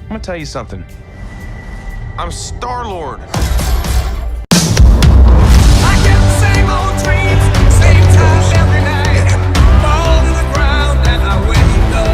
I'm gonna tell you something. I'm Star-Lord. I get the same old dreams, same time every night. Fall to the ground and I wake up.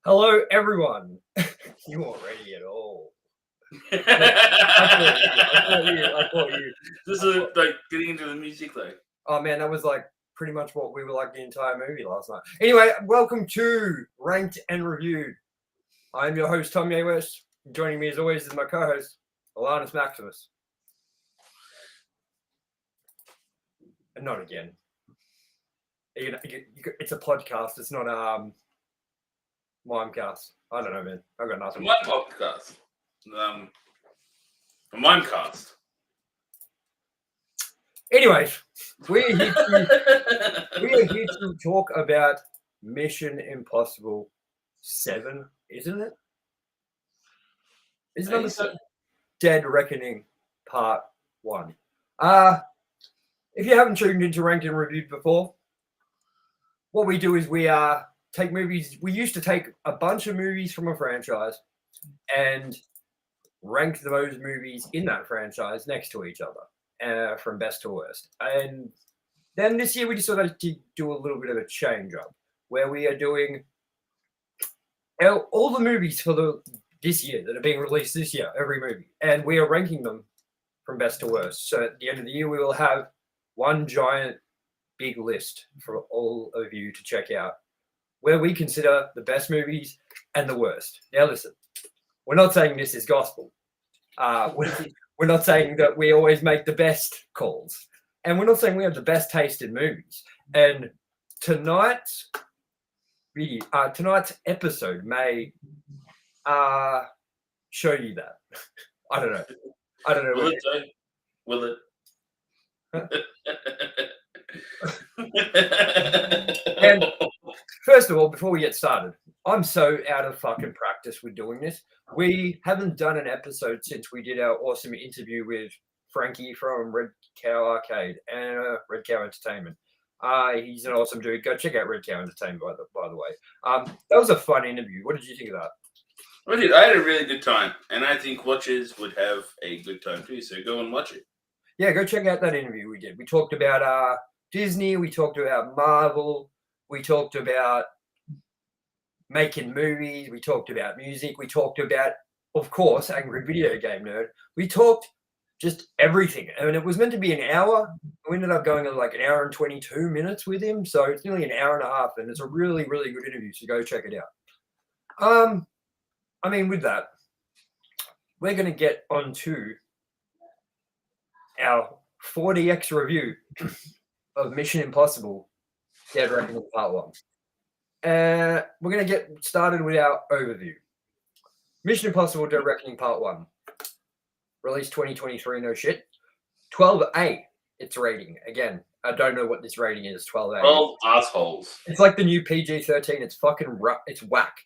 Hello, everyone. You weren't ready at all. I thought you. This is like getting into the music, like. Oh man, that was like pretty much what we were like the entire movie last night. Anyway, welcome to Ranked and Reviewed. I'm your host, Tomye West. Joining me as always is my co-host, Alannis Maximus. And not again. It's a podcast. It's not Mimecast. I don't know, man. I've got nothing. My podcast. A Mimecast. Anyways, we're here to talk about Mission Impossible 7, isn't it? Is it number 7? Dead Reckoning Part 1. If you haven't tuned into Ranked and Reviewed before, what we do is we take movies. We used to take a bunch of movies from a franchise and rank those movies in that franchise next to each other, from best to worst. And then this year we decided to do a little bit of a change up where we are doing all the movies for this year that are being released this year, every movie, and we are ranking them from best to worst. So at the end of the year, we will have one giant big list for all of you to check out, where we consider the best movies and the worst. Now listen, we're not saying this is gospel. We're not saying that we always make the best calls. And we're not saying we have the best taste in movies. And tonight's episode may show you that. I don't know. Will it, Jay? Will it? And first of all, before we get started, I'm so out of fucking practice with doing this. We haven't done an episode since we did our awesome interview with Frankie from Red Cow Arcade and Red Cow Entertainment. He's an awesome dude. Go check out Red Cow Entertainment, by the way. That was a fun interview. What did you think of that? I had a really good time, and I think watchers would have a good time too. So go and watch it. Yeah, go check out that interview we did. We talked about Disney. We talked about Marvel. We talked about making movies. We talked about music. We talked about, of course, Angry Video Game Nerd. We talked just everything. And it was meant to be an hour. We ended up going like an hour and 22 minutes with him. So it's nearly an hour and a half. And it's a really, really good interview. So go check it out. With that, we're going to get on to our 4DX review of Mission Impossible Dead Reckoning Part 1. We're going to get started with our overview. Mission Impossible Dead Reckoning Part 1. Released 2023, no shit. 12A, its rating. Again, I don't know what this rating is, 12A. 12 assholes. It's like the new PG-13. It's fucking it's whack.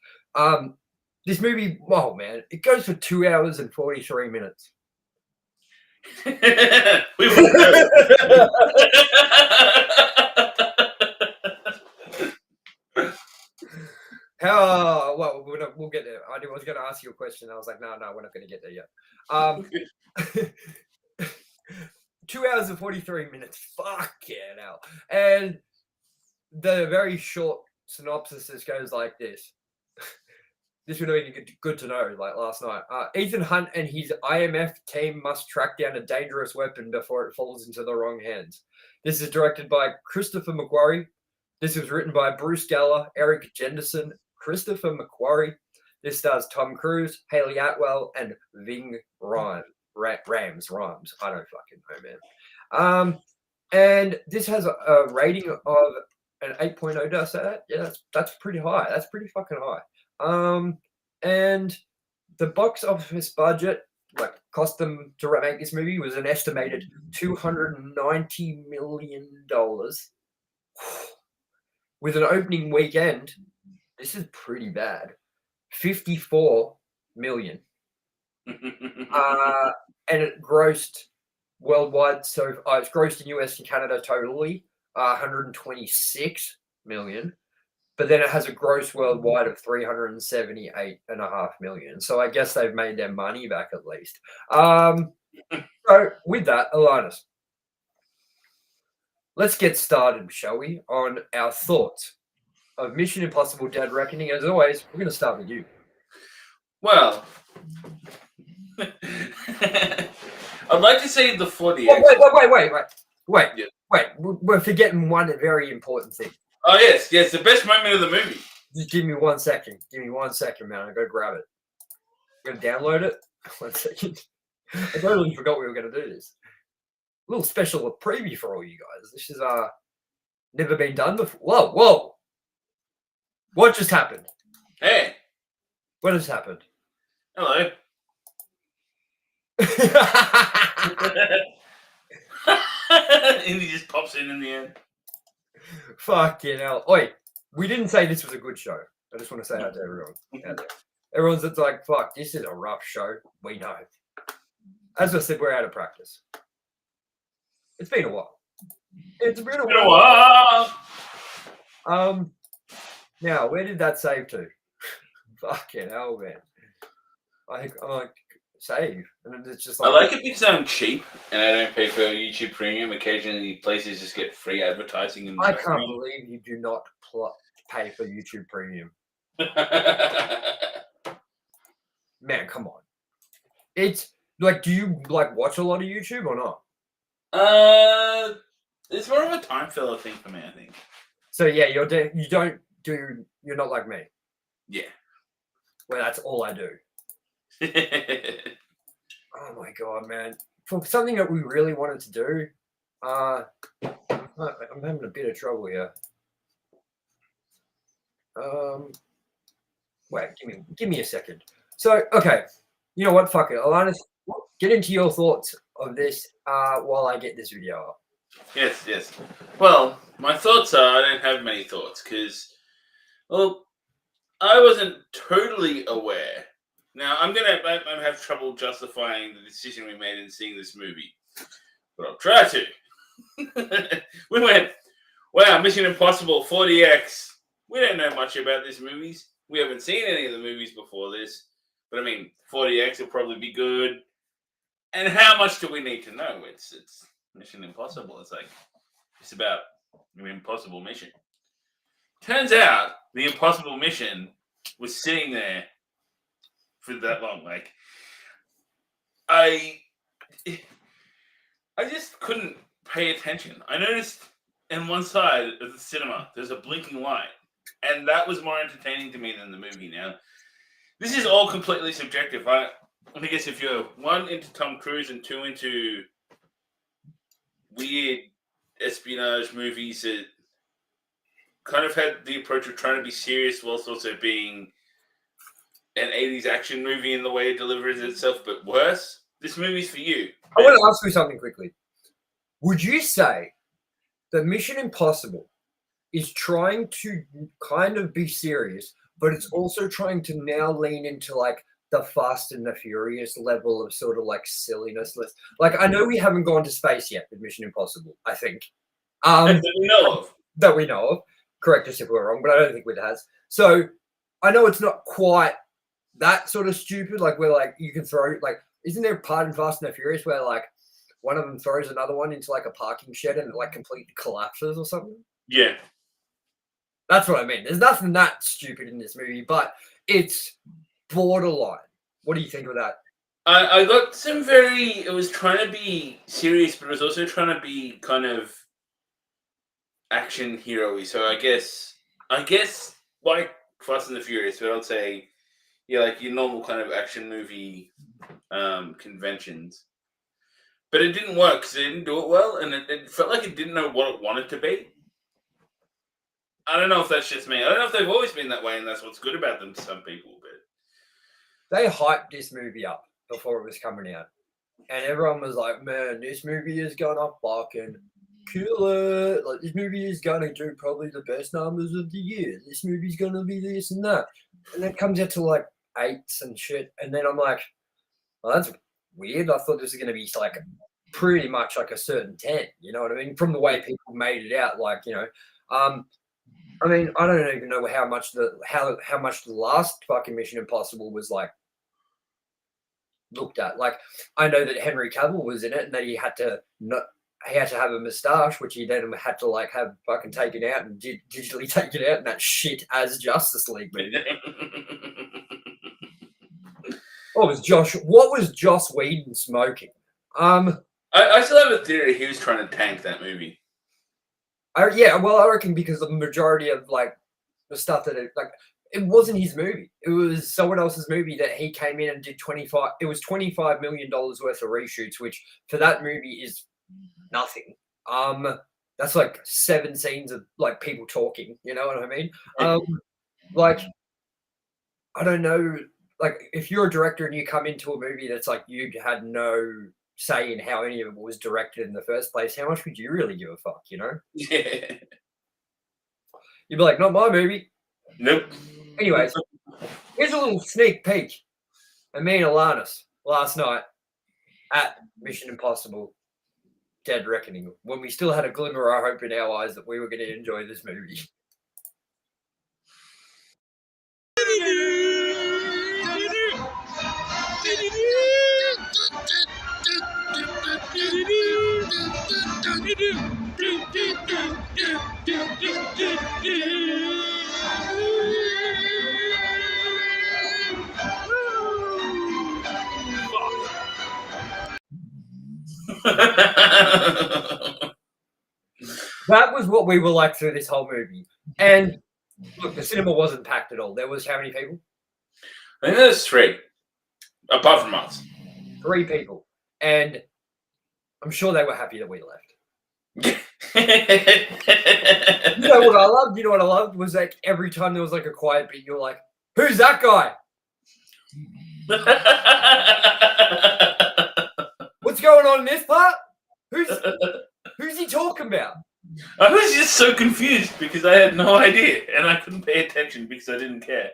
This movie, oh man, it goes for 2 hours and 43 minutes. We will know. Well, we'll get there. I was going to ask you a question. I was like, no, we're not going to get there yet. 2 hours and 43 minutes. Fuck yeah, now. And the very short synopsis just goes like this. This would have been good to know, like last night. Ethan Hunt and his IMF team must track down a dangerous weapon before it falls into the wrong hands. This is directed by Christopher McQuarrie. This was written by Bruce Geller, Eric Jenderson, Christopher McQuarrie. This stars Tom Cruise, Haley Atwell, and Ving Rhames. I don't fucking know, man. And this has a rating of an 8.0. Did I say that? Yeah, that's pretty high. That's pretty fucking high. And the box office budget, like cost them to make this movie, was an estimated $290 million. With an opening weekend, this is pretty bad. 54 million. And it grossed worldwide. So it's grossed in US and Canada totally 126 million. But then it has a gross worldwide of 378.5 million. So I guess they've made their money back at least. So with that, Alannis, let's get started, shall we, on our thoughts of Mission Impossible Dead Reckoning. As always, we're going to start with you. Well, I'd like to say the 40. Wait. We're forgetting one very important thing. Oh, yes, the best moment of the movie. Just give me 1 second. Give me 1 second, man. I go grab it. I'm going to download it. 1 second. I totally forgot we were going to do this. A little special preview for all you guys. This is never been done before. Whoa. What just happened? Hey. What just happened? Hello. And he just pops in the end. Fucking hell. Oi, we didn't say this was a good show. I just want to say that to everyone out there. Everyone's just like, fuck, this is a rough show. We know. As I said, we're out of practice. It's been a while. It's been a while. Now, where did that save to? Fucking hell, man. I'm like, save. And it's just like, I like it because I'm cheap and I don't pay for YouTube Premium. Occasionally, places just get free advertising. In the I can't believe you do not pay for YouTube Premium. Man, come on. It's like, do you like watch a lot of YouTube or not? It's more of a time filler thing for me, I think. So yeah, you're not like me. Yeah. Well, that's all I do. Oh my god, man! For something that we really wanted to do, I'm having a bit of trouble here. Wait, give me a second. So, okay, you know what? Fuck it, Alannis, get into your thoughts of this while I get this video up. Yes. Well, my thoughts are I don't have many thoughts because, well, I wasn't totally aware. Now, I'm going to have trouble justifying the decision we made in seeing this movie, but I'll try to. We went, wow, Mission Impossible 40X. We don't know much about these movies. We haven't seen any of the movies before this, but I mean, 40X will probably be good. And how much do we need to know? It's Mission Impossible. It's about an impossible mission. Turns out the impossible mission was sitting there for that long. Like, I just couldn't pay attention. I noticed on one side of the cinema there's a blinking light, and that was more entertaining to me than the movie. Now, this is all completely subjective. I guess if you're one into Tom Cruise and two into weird espionage movies that kind of had the approach of trying to be serious whilst also being an 80s action movie in the way it delivers itself, but worse, this movie's for you. I want to ask you something quickly. Would you say that Mission Impossible is trying to kind of be serious, but it's also trying to now lean into like the Fast and the Furious level of sort of like silliness? Like, I know we haven't gone to space yet with Mission Impossible, I think. That we know of. That we know of. Correct us if we're wrong, but I don't think it has. So I know it's not quite that sort of stupid. Like, where like you can throw, like, isn't there a part in Fast and the Furious where like one of them throws another one into like a parking shed and it like completely collapses or something? Yeah. That's what I mean. There's nothing that stupid in this movie, but it's borderline. What do you think of that? I got some it was trying to be serious, but it was also trying to be kind of action hero-y. So I guess like Fast and the Furious, but I'd say like your normal kind of action movie conventions. But it didn't work because it didn't do it well, and it felt like it didn't know what it wanted to be. I don't know if that's just me. I don't know if they've always been that way, and that's what's good about them to some people. But They hyped this movie up before it was coming out, and everyone was like, "Man, this movie is gonna fucking kill it! Like, this movie is gonna do probably the best numbers of the year. This movie's gonna be this and that." And then it comes out to like 8s and shit, and then I'm like, "Well, that's weird. I thought this was gonna be like pretty much like a certain 10." You know what I mean? From the way people made it out, like I mean, I don't even know how much the last fucking Mission Impossible was like looked at. Like, I know that Henry Cavill was in it, and that he had to have a moustache, which he then had to like have fucking taken out and digitally taken out in that shit as Justice League movie. What was Joss Whedon smoking? I still have a theory he was trying to tank that movie. I reckon because the majority of like the stuff that it wasn't his movie. It was someone else's movie that he came in and did $25 million worth of reshoots, which for that movie is nothing. That's like 7 scenes of like people talking, you know what I mean? Like, I don't know, like if you're a director and you come into a movie that's like you had no say in how any of it was directed in the first place, how much would you really give a fuck, you know? Yeah. You'd be like, not my movie. Nope. Anyways, here's a little sneak peek of me and Alannis last night at Mission Impossible Dead Reckoning, when we still had a glimmer of hope in our eyes that we were going to enjoy this movie. That was what we were like through this whole movie. And look, the cinema wasn't packed at all. There was how many people? I think there's 3, apart from us. 3 people. And I'm sure they were happy that we left. You know what I loved? You know what I loved? Was like every time there was like a quiet beat, you were like, who's that guy? What's going on in this part? Who's he talking about? I was just so confused because I had no idea and I couldn't pay attention because I didn't care.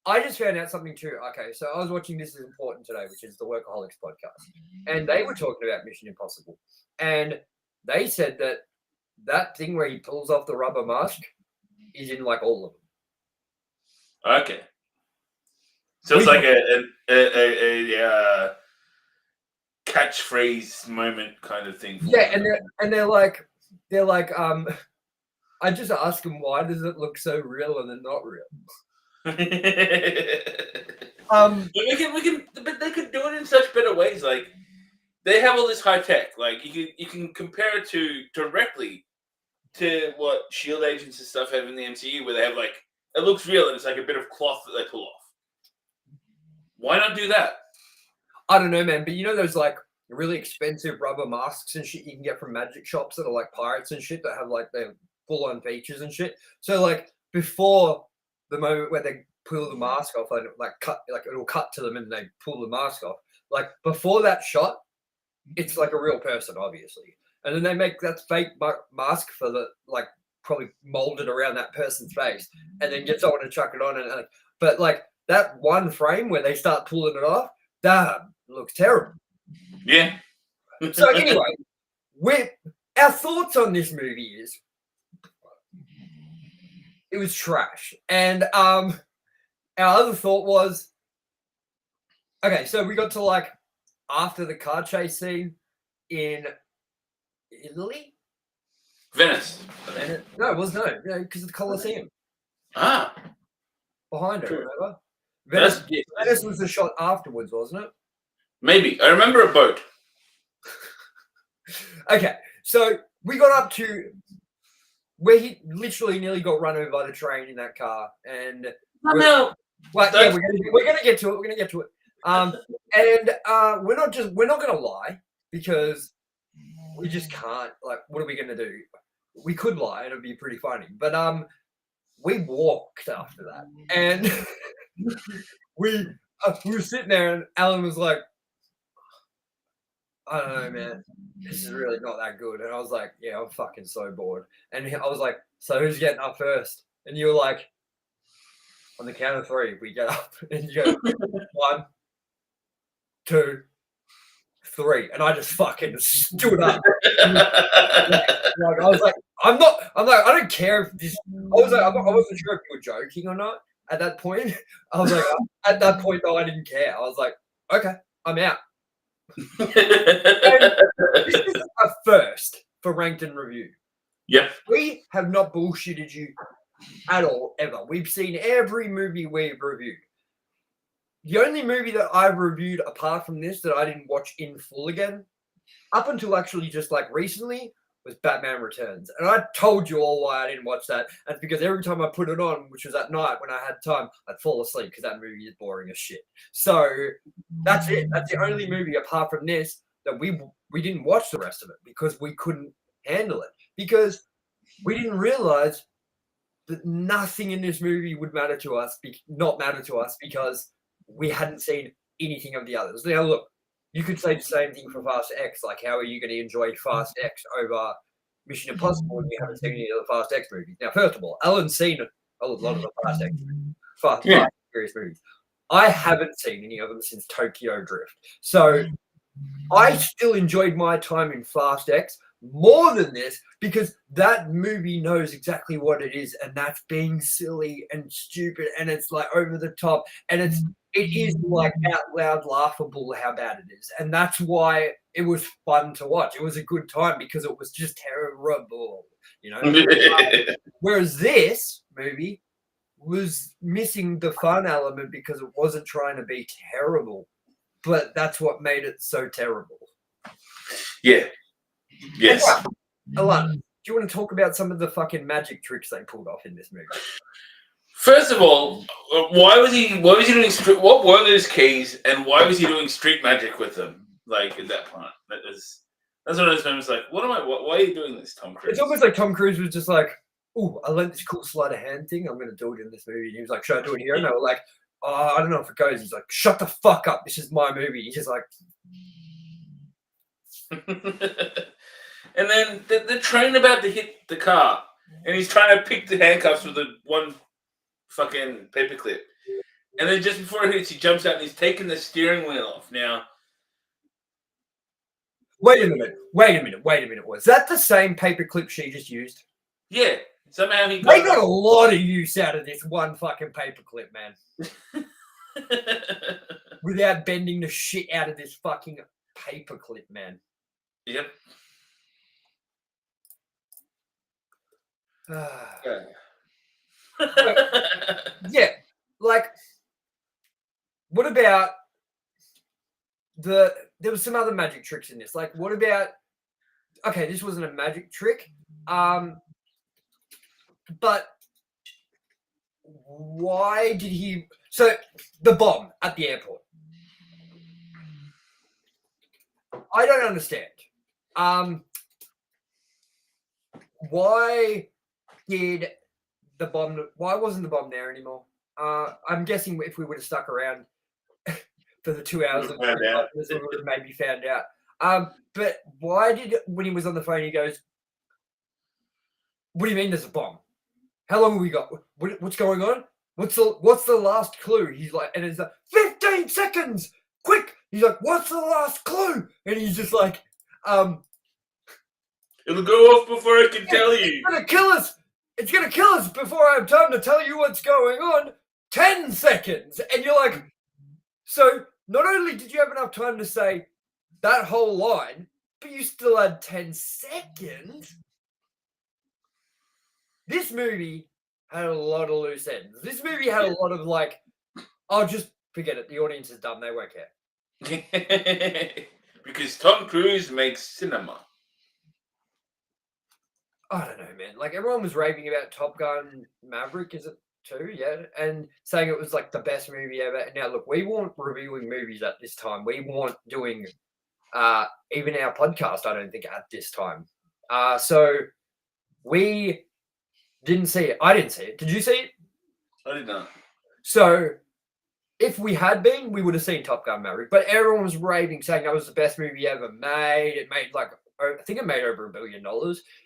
I just found out something too. Okay, so I was watching This Is Important Today, which is the Workaholics podcast, and they were talking about Mission Impossible, and they said that thing where he pulls off the rubber mask is in like all of them. Okay. So it's like a catchphrase moment kind of thing. Yeah, and they're like, I just ask them, why does it look so real and then not real? But they could do it in such better ways. Like, they have all this high tech. Like, you can compare it directly to what Shield agents and stuff have in the MCU, where they have like, it looks real and it's like a bit of cloth that they pull off. Why not do that? I don't know, man. But you know those like really expensive rubber masks and shit you can get from magic shops that are like pirates and shit that have like their full-on features and shit. So like before the moment where they pull the mask off, it'll cut to them and they pull the mask off. Like before that shot, it's like a real person, obviously, and then they make that fake mask for the like probably molded around that person's face, and then get someone to chuck it on, and but like that one frame where they start pulling it off, that looks terrible. Yeah. So anyway, our thoughts on this movie is it was trash, and our other thought was, okay, so we got to like after the car chase scene in Italy, Venice. No, it was no, because of the Colosseum. Ah. behind her, True. remember? That's, Venice was the shot afterwards, wasn't it? maybe. I remember a boat. Okay, so we got up to where he literally nearly got run over by the train in that car, and No. well, yeah, we're gonna get to it. We're gonna get to it. And we're not gonna lie because we just can't. Like, what are we gonna do? We could lie, and it'd be pretty funny. But we walked after that, and we were sitting there, and Alan was like, I don't know, man. This is really not that good. And I was like, yeah, I'm fucking so bored. And I was like, so who's getting up first? And you were like, on the count of 3, we get up. And you go, 1, 2, 3. And I just fucking stood up. Like, I was like, I don't care if this. I wasn't sure if you were joking or not at that point. I was like, at that point, though, I didn't care. I was like, okay, I'm out. And this is a first for Ranked and Review. Yep. We have not bullshitted you at all, ever. We've seen every movie we've reviewed. The only movie that I've reviewed apart from this that I didn't watch in full again, up until actually just like recently, was Batman Returns. And I told you all why I didn't watch that. And it's because every time I put it on, which was at night when I had time, I'd fall asleep because that movie is boring as shit. So that's it. That's the only movie apart from this that we didn't watch the rest of it because we couldn't handle it. Because we didn't realize that nothing in this movie would matter to us, not matter to us because we hadn't seen anything of the others. Now look, you could say the same thing for Fast X. Like, how are you going to enjoy Fast X over Mission Impossible when you haven't seen any of the Fast X movies? Now, first of all, Alan's seen a lot of the Fast X movies, Fast Furious movies. I haven't seen any of them since Tokyo Drift. So I still enjoyed my time in Fast X more than this because that movie knows exactly what it is, and that's being silly and stupid, and it's like over the top, and it is like out loud laughable how bad it is, and that's why it was fun to watch. It was a good time because it was just terrible, you know. Whereas this movie was missing the fun element because it wasn't trying to be terrible, but that's what made it so terrible. Yeah. Yes. Alannis, do you want to talk about some of the fucking magic tricks they pulled off in this movie? First of all, why was he doing street? What were those keys, and why was he doing street magic with them? Like at that point, that's one of those moments. Like, why are you doing this, Tom Cruise? It's almost like Tom Cruise was just like, "Oh, I learned this cool sleight of hand thing. I'm going to do it in this movie." And he was like, "Should I do it here?" And they were like, "Oh, I don't know if it goes." He's like, "Shut the fuck up. This is my movie." He's just like. And then the train about to hit the car, and he's trying to pick the handcuffs with the one fucking paperclip. And then just before it hits, he jumps out and he's taking the steering wheel off. Now, Wait a minute. Was that the same paperclip she just used? yeah, somehow he They got a lot of use out of this one fucking paperclip, man. Without bending the shit out of this fucking paperclip, man. Yep. Yeah, like, what about there was some other magic tricks in this. Like, what about, okay, this wasn't a magic trick, but why did he, so the bomb at the airport. I don't understand. Why wasn't the bomb there anymore? I'm guessing if we would have stuck around for the 2 hours, it would have maybe found out. But why when he was on the phone, he goes, "What do you mean there's a bomb? How long have we got? What's going on? What's the last clue?" He's like, and it's like, 15 seconds, quick. He's like, "What's the last clue?" And he's just like, it'll go off before I can tell you. It's gonna kill us. It's gonna kill us before I have time to tell you what's going on. 10 seconds. And you're like, so not only did you have enough time to say that whole line, but you still had 10 seconds. This movie had a lot of loose ends. This movie had a lot of like, oh, just forget it. The audience is dumb. They won't care. Because Tom Cruise makes cinema. I don't know, man. Like everyone was raving about Top Gun Maverick, is it 2? Yeah, and saying it was like the best movie ever. Now, look, we weren't reviewing movies at this time. We weren't doing even our podcast. I don't think at this time. So we didn't see it. I didn't see it. Did you see it? I did not. So if we had been, we would have seen Top Gun Maverick. But everyone was raving, saying that was the best movie ever made. It made like, I think it made over $1 billion.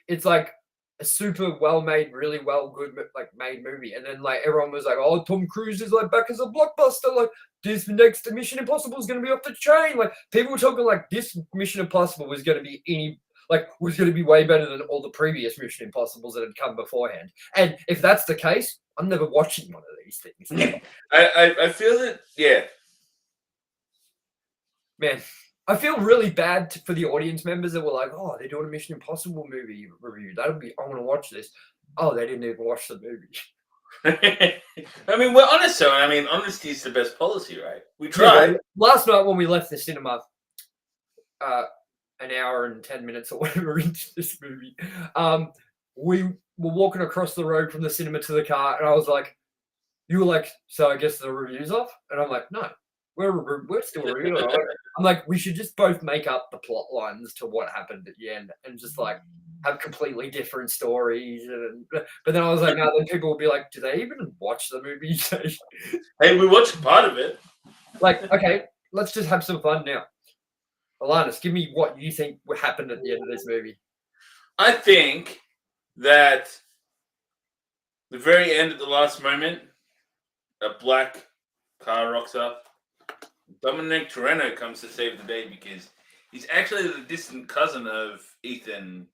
It's like a super well-made, really good made movie. And then like everyone was like, "Oh, Tom Cruise is like back as a blockbuster. Like this next Mission Impossible is going to be off the chain." Like people were talking like this Mission Impossible was going to be was going to be way better than all the previous Mission Impossibles that had come beforehand. And if that's the case, I'm never watching one of these things. I feel that, yeah. Man, I feel really bad for the audience members that were like, "Oh, they're doing a Mission Impossible movie review. I want to watch this." Oh, they didn't even watch the movie. I mean, we're honest, so I mean, honesty is the best policy, right? We tried. Yeah, last night when we left the cinema, an hour and 10 minutes or whatever into this movie, we were walking across the road from the cinema to the car, and I was like, "You were like, so I guess the review's off?" And I'm like, "No. We're still reviewing." I'm like, we should just both make up the plot lines to what happened at the end and just like have completely different stories. But then I was like, no, then people will be like, do they even watch the movie? Hey, we watched part of it. Like, okay, let's just have some fun now. Alannis, give me what you think would happen at the end of this movie. I think that the very end at the last moment, a black car rocks up. Dominic Toretto comes to save the day because he's actually the distant cousin of Ethan,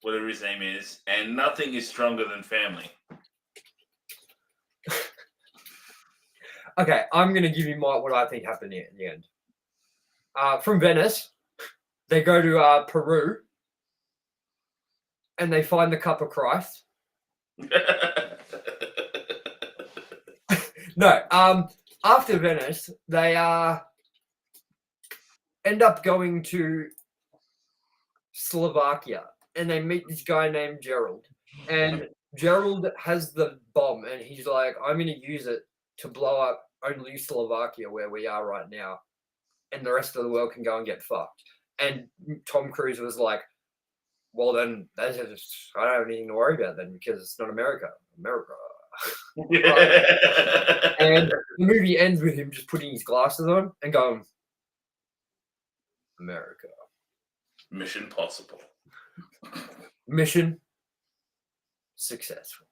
whatever his name is, and nothing is stronger than family. Okay, I'm going to give you what I think happened at the end. From Venice, they go to Peru, and they find the Cup of Christ. No, after Venice, they end up going to Slovakia, and they meet this guy named Gerald. And Gerald has the bomb, and he's like, "I'm going to use it to blow up only Slovakia, where we are right now, and the rest of the world can go and get fucked." And Tom Cruise was like, "Well, then I don't have anything to worry about then, because it's not America. America." And the movie ends with him just putting his glasses on and going, "America. Mission possible. Mission successful."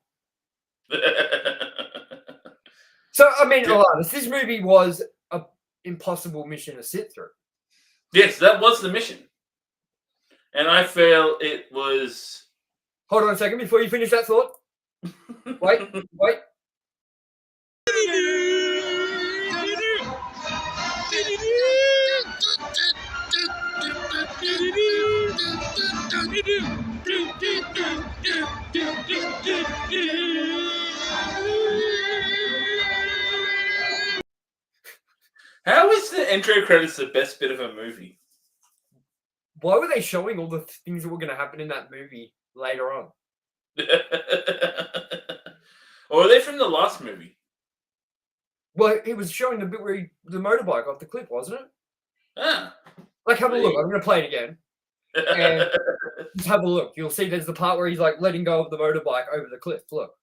So, I mean, Alannis, this movie was an impossible mission to sit through. Yes, that was the mission. And I feel it was... Hold on a second before you finish that thought. Wait. How is the intro credits the best bit of a movie? Why were they showing all the things that were going to happen in that movie later on? Or are they from the last movie? Well, it was showing the bit where the motorbike off the cliff, wasn't it? Ah. Like, have a look. I'm going to play it again. And just have a look. You'll see there's the part where he's like letting go of the motorbike over the cliff. Look.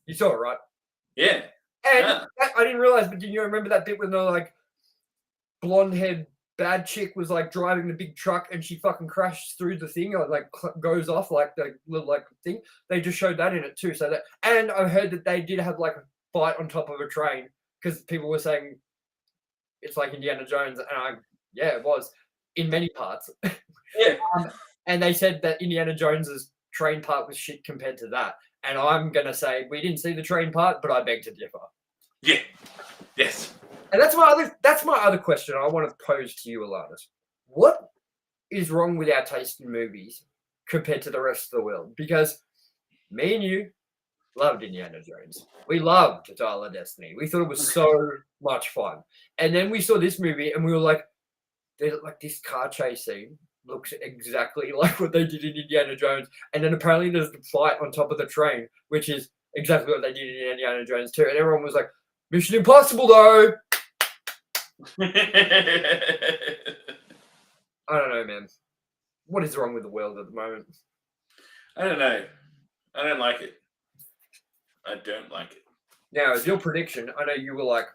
You saw it, right? Yeah. And I didn't realize, but did you remember that bit when the like blonde-haired bad chick was like driving the big truck and she fucking crashes through the thing or like goes off like the little like thing? They just showed that in it too. So that, and I heard that they did have like a fight on top of a train because people were saying it's like Indiana Jones, and yeah, it was in many parts. Yeah. And they said that Indiana Jones's train part was shit compared to that. And I'm gonna say we didn't see the train part, but I beg to differ. Yeah. Yes. And that's my other question I want to pose to you, Alannis. What is wrong with our taste in movies compared to the rest of the world? Because me and you loved Indiana Jones. We loved Dial of Destiny. We thought it was so much fun. And then we saw this movie and we were like, this car chase scene looks exactly like what they did in Indiana Jones. And then apparently there's the fight on top of the train, which is exactly what they did in Indiana Jones too. And everyone was like, Mission Impossible though. I don't know, man. What is wrong with the world at the moment? I don't know. I don't like it. I don't like it. Now, as your prediction, I know you were like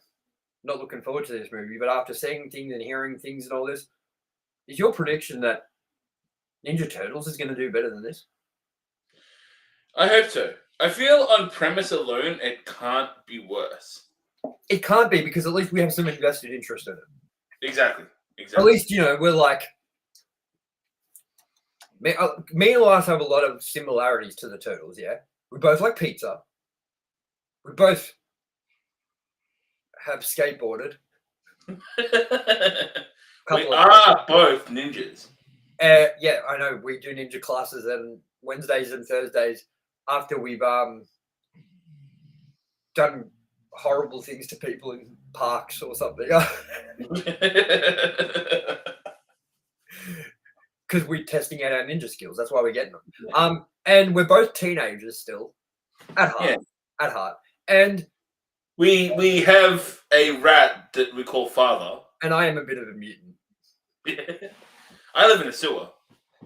not looking forward to this movie, but after seeing things and hearing things and all this, is your prediction that Ninja Turtles is going to do better than this? I hope so. I feel on premise alone, it can't be worse. It can't be because at least we have some invested interest in it. Exactly. At least, we're like, me and Lars have a lot of similarities to the Turtles, yeah? We both like pizza. We both have skateboarded. We are both ninjas. Yeah, I know. We do ninja classes on Wednesdays and Thursdays after we've done horrible things to people in parks or something. Because we're testing out our ninja skills. That's why we're getting them. And we're both teenagers still, at heart. Yeah. At heart. And we have a rat that we call father. And I am a bit of a mutant. I live in a sewer.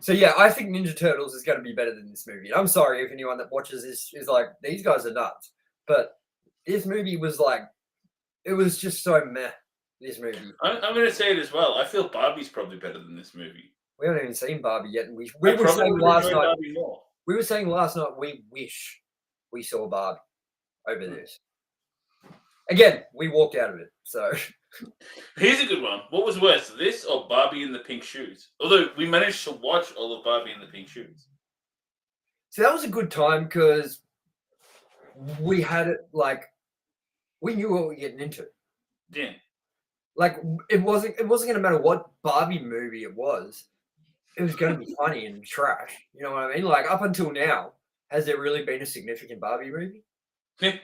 So yeah, I think Ninja Turtles is going to be better than this movie. I'm sorry if anyone that watches this is like, these guys are nuts. But this movie was like, it was just so meh, this movie. I'm going to say it as well. I feel Barbie's probably better than this movie. We haven't even seen Barbie yet. And we were saying last night, we were saying last night, we wish we saw Barbie over this. Again, we walked out of it, so... Here's a good one. What was worse, this or Barbie in the Pink Shoes? Although we managed to watch all of Barbie in the Pink Shoes. So that was a good time because we had it like we knew what we were getting into. Yeah. Like it wasn't going to matter what Barbie movie it was. It was going to be funny and trash. You know what I mean? Like up until now, has there really been a significant Barbie movie? Yeah.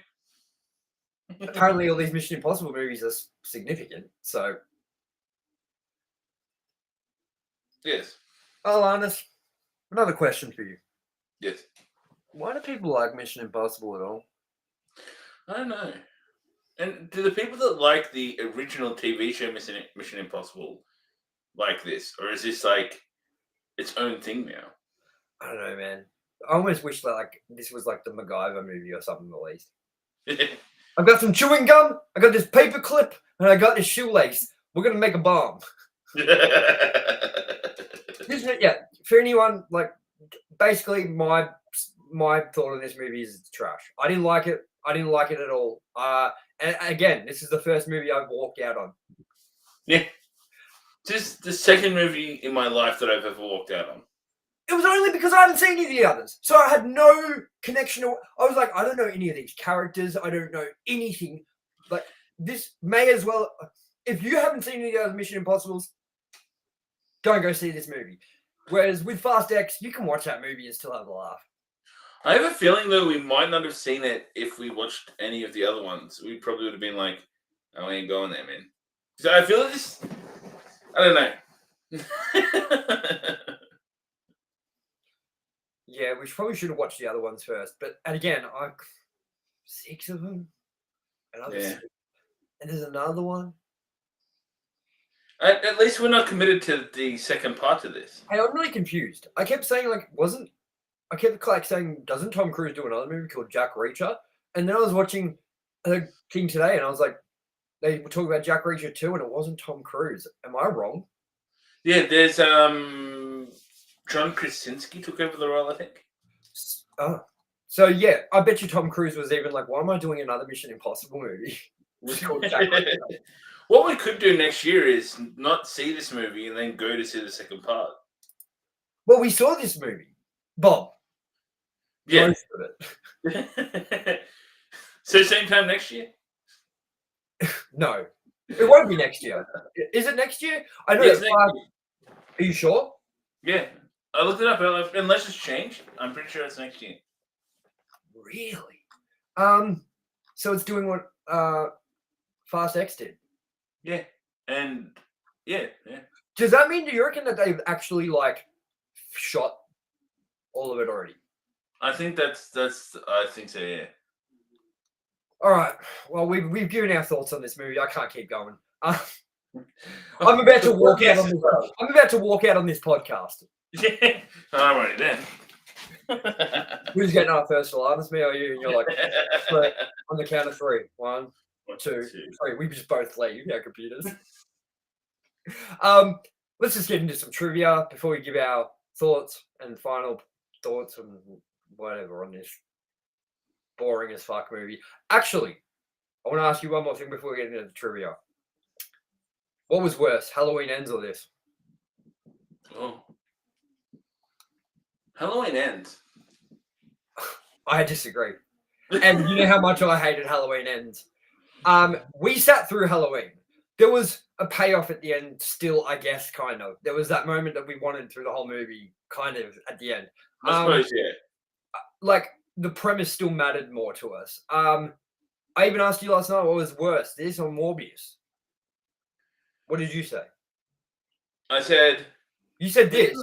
Apparently all these Mission Impossible movies are significant, so... Yes. Alannis, another question for you. Yes. Why do people like Mission Impossible at all? I don't know. And do the people that like the original TV show Mission Impossible like this? Or is this like its own thing now? I don't know, man. I almost wish that like this was like the MacGyver movie or something at least. I've got some chewing gum, I got this paper clip, and I got this shoelace. We're going to make a bomb. Yeah, for anyone, like, basically my thought on this movie is it's trash. I didn't like it. I didn't like it at all. And again, this is the first movie I've walked out on. Yeah. This is the second movie in my life that I've ever walked out on. It was only because I hadn't seen any of the others. So I had no connection. I was like, I don't know any of these characters. I don't know anything. Like, this may as well... If you haven't seen any of the other Mission Impossibles, don't go see this movie. Whereas with Fast X, you can watch that movie and still have a laugh. I have a feeling, though, we might not have seen it if we watched any of the other ones. We probably would have been like, oh, I ain't going there, man. So I feel this... I don't know. Yeah, we probably should have watched the other ones first. And again, 6 of them. And there's another one. At least we're not committed to the second part of this. Hey, I'm really confused. I kept saying, saying, doesn't Tom Cruise do another movie called Jack Reacher? And then I was watching a thing today, and I was like, they were talking about Jack Reacher 2, and it wasn't Tom Cruise. Am I wrong? Yeah, there's John Krasinski took over the role, I think. Oh. So, yeah, I bet you Tom Cruise was even like, why am I doing another Mission Impossible movie? It's called Jack Reacher. What we could do next year is not see this movie and then go to see the second part. Well, we saw this movie, Bob. Yeah. Most of it. So same time next year? No, it won't be next year. Is it next year? I know. Yes, next year. Are you sure? Yeah. I looked it up. Unless it's changed, I'm pretty sure it's next year. Really? So it's doing what Fast X did. Yeah. And yeah. Does that mean, do you reckon that they've actually like shot all of it already? I think I think so, yeah. All right. Well, we've given our thoughts on this movie. I can't keep going. I'm about to walk out on this. I'm about to walk out on this podcast. Yeah. Alrighty then. Who's getting our first Alannis, me or you? And you're like, "Right, on the count of three. 1, 2, 3. We just both leave our computers. Let's just get into some trivia before we give our thoughts and final thoughts and whatever on this boring as fuck movie. Actually, I want to ask you one more thing before we get into the trivia. What was worse, Halloween Ends or this? Oh. Halloween Ends. I disagree. And you know how much I hated Halloween Ends. We sat through Halloween. There was a payoff at the end still, I guess, kind of. There was that moment that we wanted through the whole movie, kind of, at the end. I suppose, yeah. Like, the premise still mattered more to us. I even asked you last night what was worse, this or Morbius? What did you say? I said... You said this.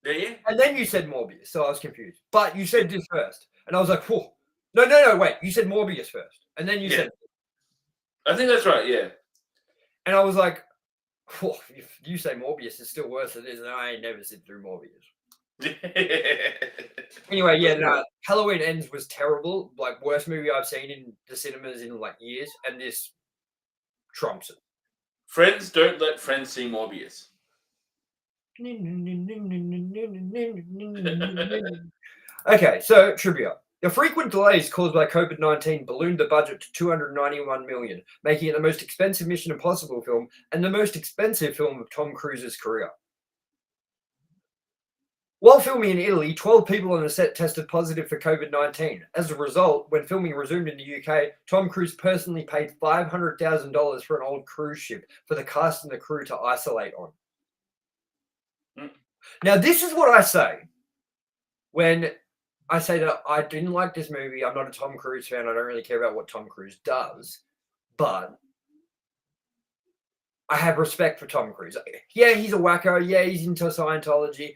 Did you? And then you said Morbius, so I was confused. But you said this first. And I was like, whoa. No, wait. You said Morbius first. And then you said... I think that's right, yeah. And I was like, whoa, if you say Morbius is still worse than this, and I ain't never sit through Morbius. Anyway, yeah, no, Halloween Ends was terrible. Like, worst movie I've seen in the cinemas in, like, years. And this trumps it. Friends don't let friends see Morbius. Okay, so trivia. The frequent delays caused by COVID-19 ballooned the budget to $291 million, making it the most expensive Mission Impossible film and the most expensive film of Tom Cruise's career. While filming in Italy, 12 people on the set tested positive for COVID-19. As a result, when filming resumed in the UK, Tom Cruise personally paid $500,000 for an old cruise ship for the cast and the crew to isolate on. Now, this is what I say when I say that I didn't like this movie. I'm not a Tom Cruise fan. I don't really care about what Tom Cruise does. But I have respect for Tom Cruise. Yeah, he's a wacko. Yeah, he's into Scientology.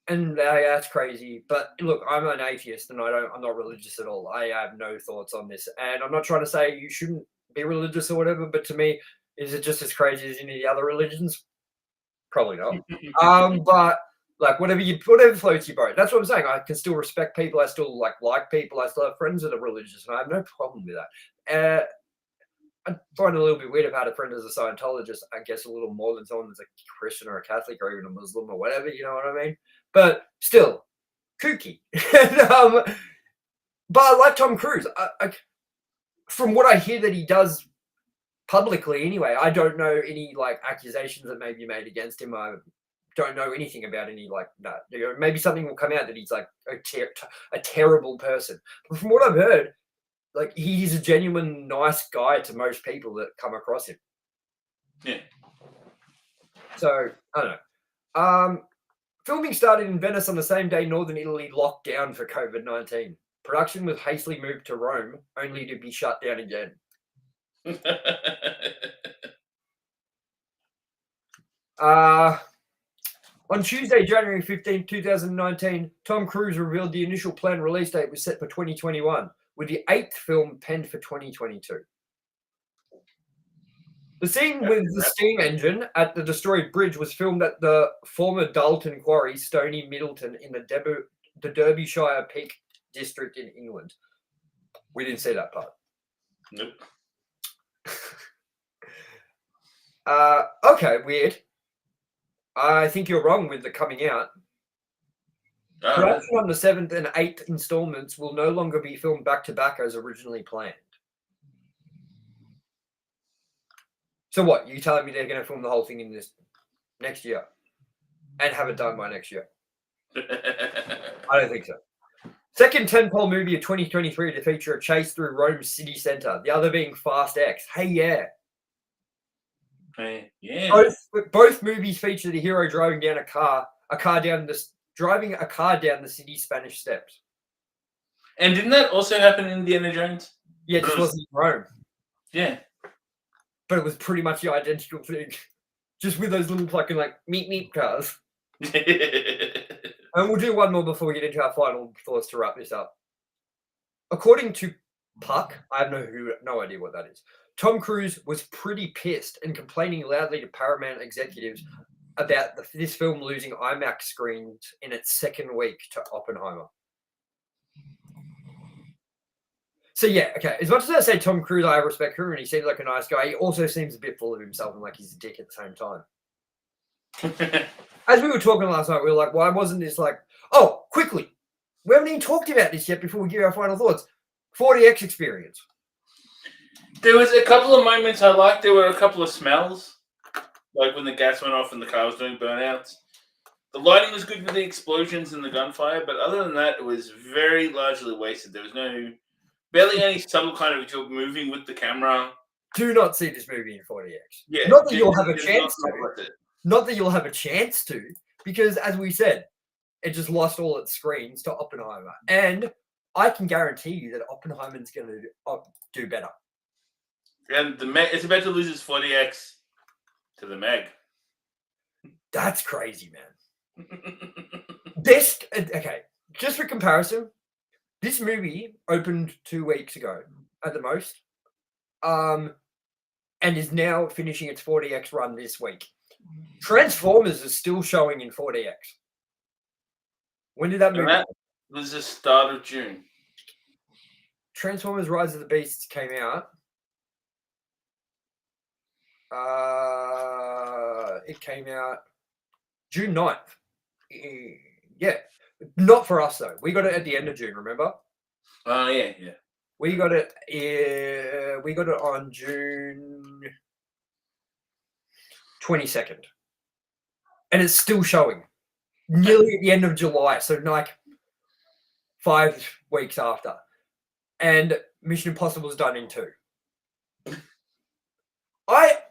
And that's crazy. But look, I'm an atheist and I'm not religious at all. I have no thoughts on this. And I'm not trying to say you shouldn't be religious or whatever. But to me, is it just as crazy as any of the other religions? Probably not. But like whatever floats your boat. That's what I'm saying. I can still respect people. I still like people. I still have friends that are religious, and I have no problem with that. I find it a little bit weird. I've had a friend as a Scientologist. I guess a little more than someone that's a Christian or a Catholic or even a Muslim or whatever. You know what I mean? But still, kooky. But I like Tom Cruise. From what I hear that he does publicly, anyway, I don't know any like accusations that may be made against him. I don't know anything about any like that. You know, maybe something will come out that he's like a terrible person. But from what I've heard, like he's a genuine nice guy to most people that come across him. Yeah. So I don't know. Filming started in Venice on the same day Northern Italy locked down for COVID-19. Production was hastily moved to Rome, only to be shut down again. On Tuesday, January 15, 2019, Tom Cruise revealed the initial planned release date was set for 2021, with the 8th film penned for 2022. The scene with the steam engine at the destroyed bridge was filmed at the former Dalton Quarry, Stony Middleton, in the Derbyshire Peak District in England. We didn't see that part. Nope. Okay, weird. I think you're wrong with the coming out. Production on the 7th and 8th installments will no longer be filmed back-to-back as originally planned. So what? You telling me they're going to film the whole thing in this next year and have it done by next year? I don't think so. Second tentpole movie of 2023 to feature a chase through Rome's city centre. The other being Fast X. Hey, yeah. Hey, yeah. Both movies feature the hero driving a car down the city's Spanish steps. And didn't that also happen in Indiana Jones? Yeah, it just wasn't in Rome. Yeah. But it was pretty much the identical thing. Just with those little fucking meep cars. And we'll do one more before we get into our final thoughts to wrap this up. According to Puck, I have no idea what that is. Tom Cruise was pretty pissed and complaining loudly to Paramount executives about this film losing IMAX screens in its second week to Oppenheimer. So yeah, okay. As much as I say Tom Cruise, I respect him and he seems like a nice guy, he also seems a bit full of himself and like he's a dick at the same time. As we were talking last night, we were like, why wasn't this like, oh, quickly. We haven't even talked about this yet before we give our final thoughts. 40X experience. There was a couple of moments I liked. There were a couple of smells, like when the gas went off and the car was doing burnouts. The lighting was good with the explosions and the gunfire, but other than that, it was very largely wasted. There was barely any subtle kind of you're moving with the camera. Do not see this movie in 40X. Yeah, not that you'll have a chance to. Not that you'll have a chance to, because as we said, it just lost all its screens to Oppenheimer. And I can guarantee you that Oppenheimer's going to do better. And it's about to lose its 40X to the Meg. That's crazy, man. Okay, just for comparison, this movie opened 2 weeks ago at the most, and is now finishing its 40X run this week. Transformers is still showing in 40X. When did that movie? That was the start of June. Transformers: Rise of the Beasts came out. It came out June 9th. Yeah. Not for us, though. We got it at the end of June, remember? Oh, yeah. We got it on June 22nd. And it's still showing. Nearly at the end of July. So, like, 5 weeks after. And Mission Impossible is done in 2.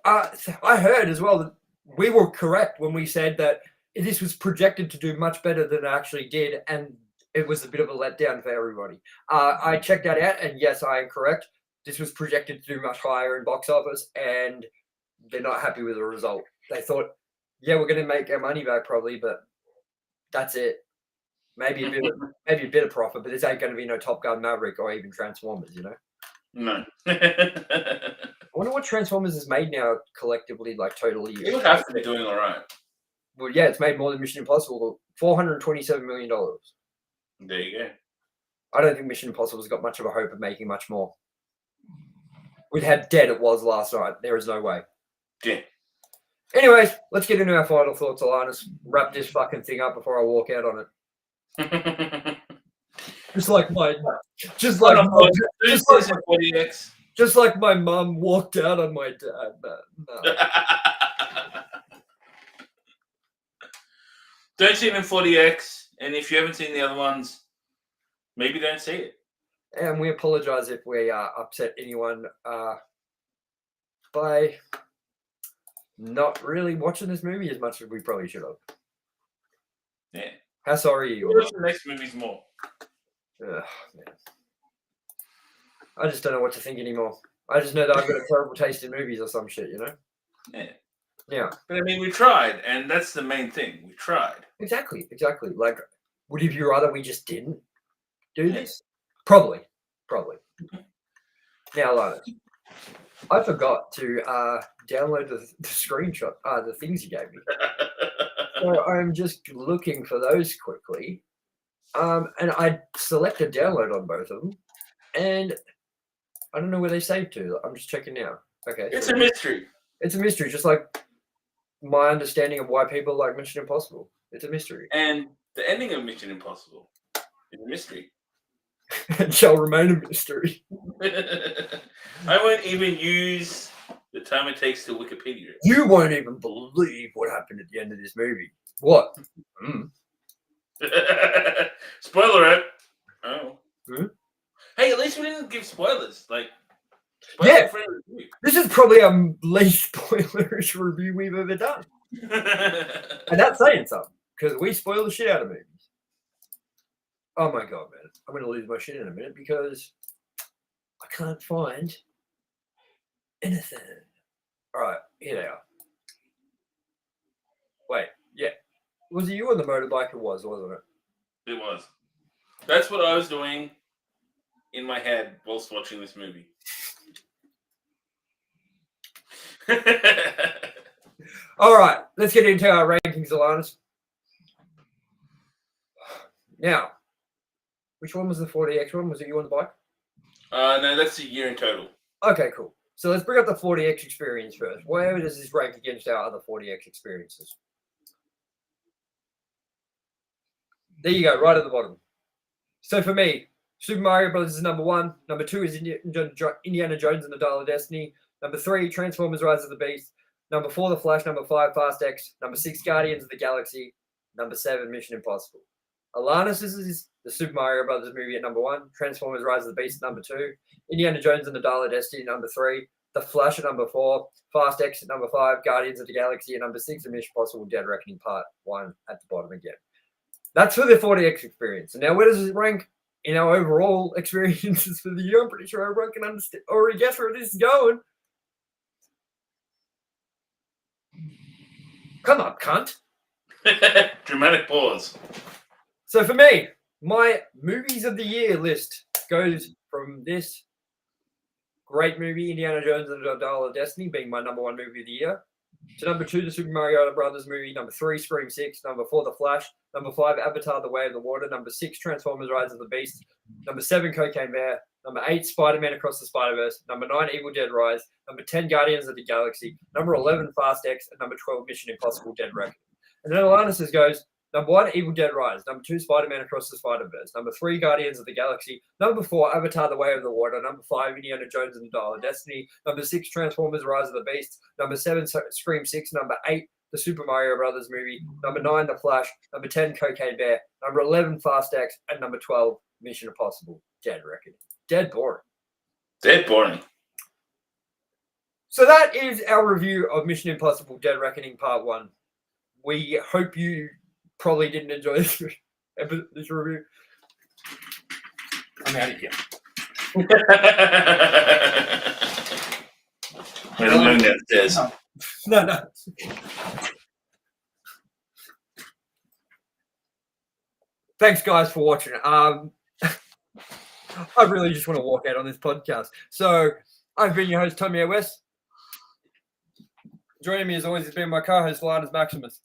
I heard as well that we were correct when we said that this was projected to do much better than it actually did, and it was a bit of a letdown for everybody. I checked that out, and yes, I am correct. This was projected to do much higher in box office, and they're not happy with the result. They thought, yeah, we're going to make our money back probably, but that's it. Maybe a bit of profit, but this ain't going to be no Top Gun Maverick or even Transformers, you know? No. I wonder what Transformers has made now collectively, like totally. It would have to be doing all right. Well, yeah, it's made more than Mission Impossible. $427 million. There you go. I don't think Mission Impossible's got much of a hope of making much more. With how dead it was last night, there is no way. Yeah. Anyways, let's get into our final thoughts, Alannis. Wrap this fucking thing up before I walk out on it. Just like my mum walked out on my dad. No. Don't see it in 40X, and if you haven't seen the other ones, maybe don't see it. And we apologize if we upset anyone by not really watching this movie as much as we probably should have. Yeah. How sorry are you? Watch the next movies more. Ugh, man. I just don't know what to think anymore. I just know that I've got a terrible taste in movies or some shit, you know? Yeah. Yeah. But I mean, we tried, and that's the main thing. We tried. Exactly. Like, would you rather we just didn't do this? Probably. Now, Lana, I forgot to download the screenshot, the things you gave me. So I'm just looking for those quickly. And I selected download on both of them. And I don't know where they saved to. I'm just checking now. Okay. It's a mystery. It's a mystery, just like my understanding of why people like Mission Impossible. It's a mystery. And the ending of Mission Impossible is a mystery. It shall remain a mystery. I won't even use the time it takes to Wikipedia. You won't even believe what happened at the end of this movie. What? Spoiler alert. Oh. Hmm? Hey, at least we didn't give spoilers. Like, Yeah. spoiler-free review. This is probably our least spoilerish review we've ever done. And that's saying something, because we spoil the shit out of movies. Oh my god, man. I'm going to lose my shit in a minute because I can't find anything. All right, here they are. Wait, yeah. Was it you on the motorbike? It was, wasn't it? It was. That's what I was doing in my head whilst watching this movie. All right, let's get into our rankings, Alannis. Now, which one was the 40X one? Was it you on the bike? No, that's a year in total. Okay, cool. So let's bring up the 40X experience first. Where does this rank against our other 40X experiences? There you go, right at the bottom. So for me, Super Mario Brothers is number 1. Number 2 is Indiana Jones and the Dial of Destiny. Number 3, Transformers Rise of the Beast. Number 4, The Flash. Number 5, Fast X. Number 6, Guardians of the Galaxy. Number 7, Mission Impossible. Alannis is the Super Mario Brothers movie at number 1. Transformers Rise of the Beast at number 2. Indiana Jones and the Dial of Destiny at number 3. The Flash at number 4. Fast X at number 5. Guardians of the Galaxy at number 6. And Mission Impossible Dead Reckoning Part 1 at the bottom again. That's for the 40X experience. And now where does it rank in our overall experiences for the year? I'm pretty sure everyone can understand, already guess where this is going. Come up, cunt. Dramatic pause. So for me, my movies of the year list goes from this great movie, Indiana Jones and the Dial of Destiny, being my number 1 movie of the year, to number 2, the Super Mario Brothers movie, number 3, Scream 6, number 4, The Flash, number 5, Avatar: The Way of the Water, number 6, Transformers: Rise of the Beast, number 7, Cocaine Bear, number 8, Spider-Man Across the Spider-Verse, number 9, Evil Dead Rise, number 10, Guardians of the Galaxy, number 11, Fast X, and number 12, Mission Impossible Dead Reckoning. And then Alannis goes, number 1, Evil Dead Rise, number 2, Spider-Man Across the Spider-Verse, number 3, Guardians of the Galaxy, number 4, Avatar: The Way of the Water, number 5, Indiana Jones and the Dial of Destiny, number 6, Transformers: Rise of the Beast, number 7, Scream 6, number 8, the Super Mario Brothers movie, number 9, The Flash, number 10, Cocaine Bear, number 11, Fast X, and number 12, Mission Impossible Dead Reckoning. Dead boring. Dead boring. So that is our review of Mission Impossible Dead Reckoning Part 1. We hope you probably didn't enjoy this review. I'm out of here. Wait, I'm going downstairs. No. Thanks, guys, for watching. I really just want to walk out on this podcast. So I've been your host, Tomye West. Joining me, as always, has been my co-host, Alannis Maximus.